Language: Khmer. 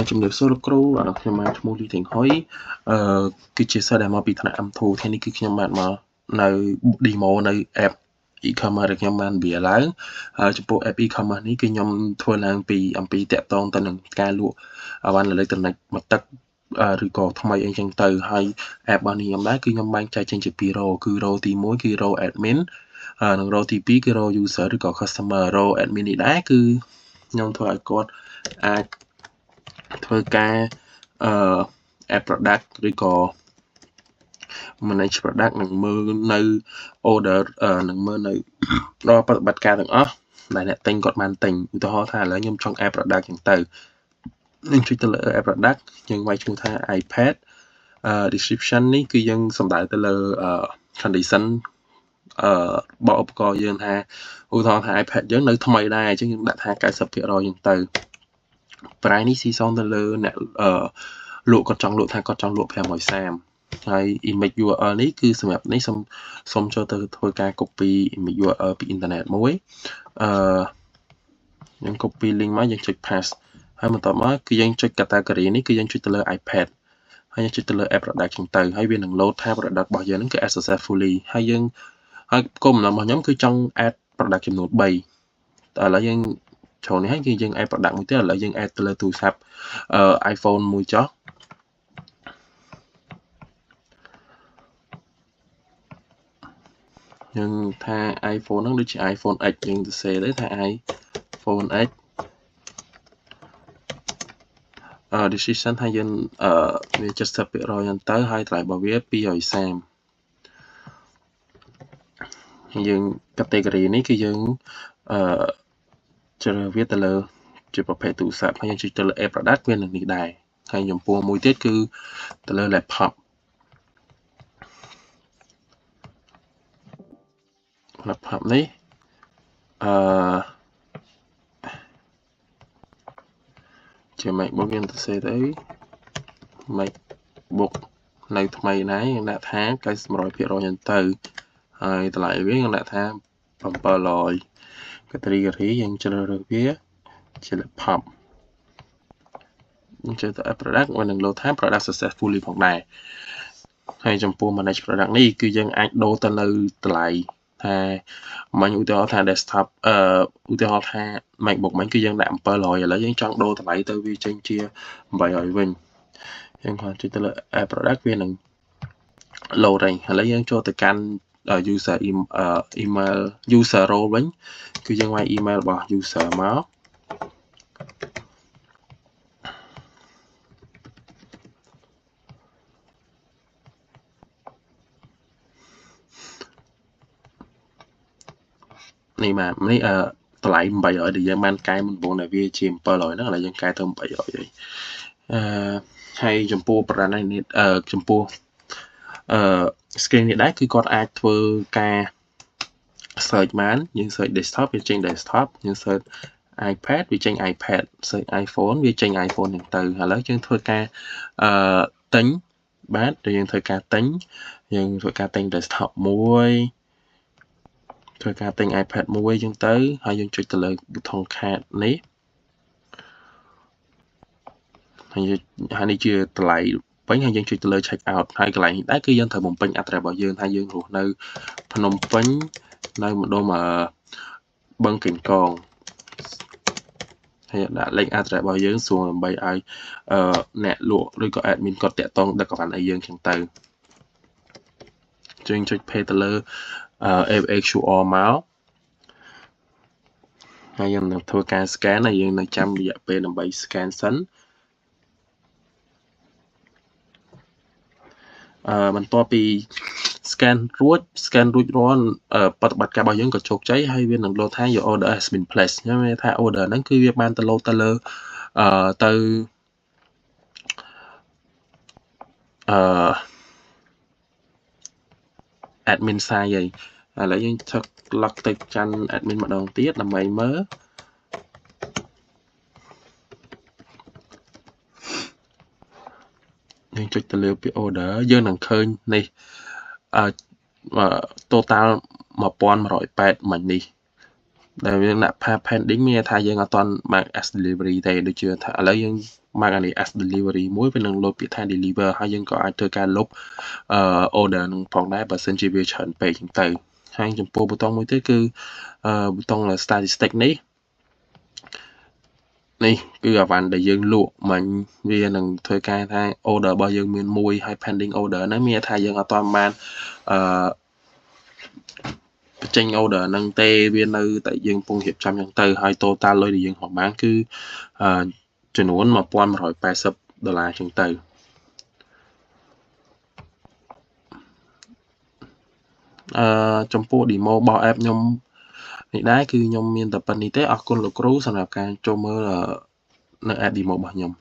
ជំរាបសួរលោកគ្រូខ្ញុំបានឈ្មោះលីទាំងហុយគឺជាសិស្សដែលមកពីថ្នាក់ M2 ថ្ងៃនេះគឺខ្ញុំបានមកនៅ demo នៅ app e-commerce ដែលខ្ញុំបានវាឡើងហើយចំពោះ app e-commerce នេះគឺខ្ញុំធ្វើឡើងអំពីតាក់ទងទៅនឹងការលក់អីវ៉ាន់អេឡិចត្រូនិកមកទឹកឬក៏ថ្មីអីចឹងទៅហើយ app របស់នេះខ្ញុំដែរគឺខ្ញុំបែងចែកចេញជា2 row គឺ row ទី1គឺ row admin និង row ទី2គឺ row user ឬក៏ customer row admin នេះដែរគឺខ្ញុំធ្វើឲ្យគាត់អាចធ្វើការadd product ឬក៏ manage product និងមើលនៅ order និងមើលនៅរាល់ប្រតិបត្តិការទាំងអស់ដែលអ្នកទិញគាត់បានទិញឧទាហរណ៍ថាឥឡូវខ្ញុំចង់ add product ចឹងទៅនឹងចុចទៅលើ add product យើងវាយឈ្មោះថា iPad description នេះគឺយើងសំដៅទៅលើ condition របស់ឧបករណ៍យើងថាឧទាហរណ៍ថា iPad យើងនៅថ្មីដែរអញ្ចឹងយើងដាក់ថា 90% ចឹងទៅ price នេះស៊ីសងទៅលើអ្នកលក់គាត់ចង់លក់ថាគាត់ចង់លក់530ហើយ image URL នេះគឺសម្រាប់នេះសូមចូលទៅធ្វើការ copy image URL ពី internet មួយយើង copy link មកយើងចុច paste ហើយបន្ទាប់មកគឺយើងចុច category នេះគឺយើងចុចទៅលើ iPad ហើយយើងចុចទៅលើ add product ចឹងទៅហើយវានឹង load ថា product របស់យើងហ្នឹងគឺ add successfully ហើយគោលបំណងរបស់ខ្ញុំគឺចង់ add product ចំនួន3តែឥឡូវយើងចូលនេះហើយគឺយើង add product មួយទៀតឥឡូវយើង add ទៅលើទូរស័ព្ទ iPhone មួយចុះយើងថា iPhone ហ្នឹងដូចជា iPhone X យើងទៅសេទៅថា iPhone X decision ថាយើងវា 70% ហ្នឹងទៅហើយថ្លៃរបស់វា230យើង category នេះគឺយើងជ្រើសវាទៅលើជាប្រភេទទូរស័ព្ទហើយយើងចុចទៅលើ add product វានឹងនេះដែរហើយចំពោះមួយទៀតគឺទៅលើ laptop នេះជា MacBook យើងទៅសេទៅ MacBook នៅថ្មីណាយើងដាក់ថា 90% ហ្នឹងទៅហើយតម្លៃវាយើងដាក់ថា700 category យើងជ្រើសរើសវាជា laptop យើងចូលទៅ add product វានឹង load ថា product successfully ផងដែរហើយចំពោះ manage product នេះគឺយើងអាចដូរទៅនៅតម្លៃថាមិញឧទាហរណ៍ថា desktop ឧទាហរណ៍ថា MacBook មិញគឺយើងដាក់700ឥឡូវយើងចង់ដូរតម្លៃទៅវាចេញជា800វិញយើងគ្រាន់ចុចទៅលើ add product វានឹង load ហើយឥឡូវយើងចូលទៅកាន់ user email user role វិញគឺយើងវាយ email របស់ user មកនេះបាទនេះតម្លៃ800ដែលយើងបានកែមុនបងដែលវាជា700ហ្នឹងឥឡូវយើងកែទៅ800ហើយហើយចំពោះប្រព័ន្ធនេះចំពោះscreen នេះដែរគឺគាត់អាចធ្វើការ search បានយើង search desktop វាចេញ desktop យើង search iPad វាចេញ iPad search iPhone វាចេញ iPhone ហ្នឹងទៅឥឡូវយើងធ្វើការទិញបាទយើងធ្វើការទិញយើងធ្វើការទិញ desktop មួយធ្វើការទិញ iPad មួយចឹងទៅហើយយើងចុចទៅលើ button card នេះហើយនេះជាតម្លៃពេញហើយយើងចុចទៅលើ check out ហើយកន្លែងនេះដែរគឺយើងត្រូវបំពេញ address របស់យើងថាយើងរស់នៅភ្នំពេញនៅម្ដុំបឹងកេងកងហើយដាក់លេខ address របស់យើងស្រួលដើម្បីឲ្យអ្នកលក់ឬក៏ admin គាត់តាក់ទងដឹកកវ៉ាន់ឲ្យយើងចឹងទៅយើងចុច pay ទៅលើ QR មកហើយយើងនឹងធ្វើការ scan ហើយយើងនឹងចាំរយៈពេលដើម្បី scan សិនបន្ទាប់ពី scan រួចរាល់ប្រតិបត្តិការរបស់យើងក៏ជោគជ័យហើយវានឹង load ថា your order has been placed ខ្ញុំមានថា order ហ្នឹងគឺវាបានទៅ load ទៅលើទៅ admin side ហើយឥឡូវយើងឆឹក lock ទៅកាន់ admin ម្ដងទៀតដើម្បីមើលយើងចុចទៅលើពាក្យ order យើងនឹងឃើញនេះtotal 1108មិញនេះដែលយើងដាក់ pending មានថាយើងអត់ទាន់បើក as delivery ទេដូចជាថាឥឡូវយើង mark អានេះ as delivery មួយវានឹងលោតពាក្យថា deliver ហើយយើងក៏អាចធ្វើការលុបorder នឹងផងដែរបើសិនជាវាច្រើនពេកចឹងទៅហើយចំពោះប៊ូតុងមួយទៀតគឺប៊ូតុង statistic នេះគឺអាវ៉ាន់ដែលយើងលក់មិញវានឹងធ្វើការថា order របស់យើងមានមួយហើយ pending order ហ្នឹងមានថាយើងអត់ទាន់បានបញ្ចេញ order ហ្នឹងទេវានៅតែយើងកំពុងរៀបចំចឹងទៅហើយ total លុយដែលយើងរកបានគឺចំនួន$1180ចឹងទៅចំពោះ demo របស់ app ខ្ញុំនេះដែរគឺខ្ញុំមានតែប៉ុណ្្នេះទេអរគុណលោកគ្រូសម្រាប់ការចូលមើលនៅ app demo របស់ខ្ញុំ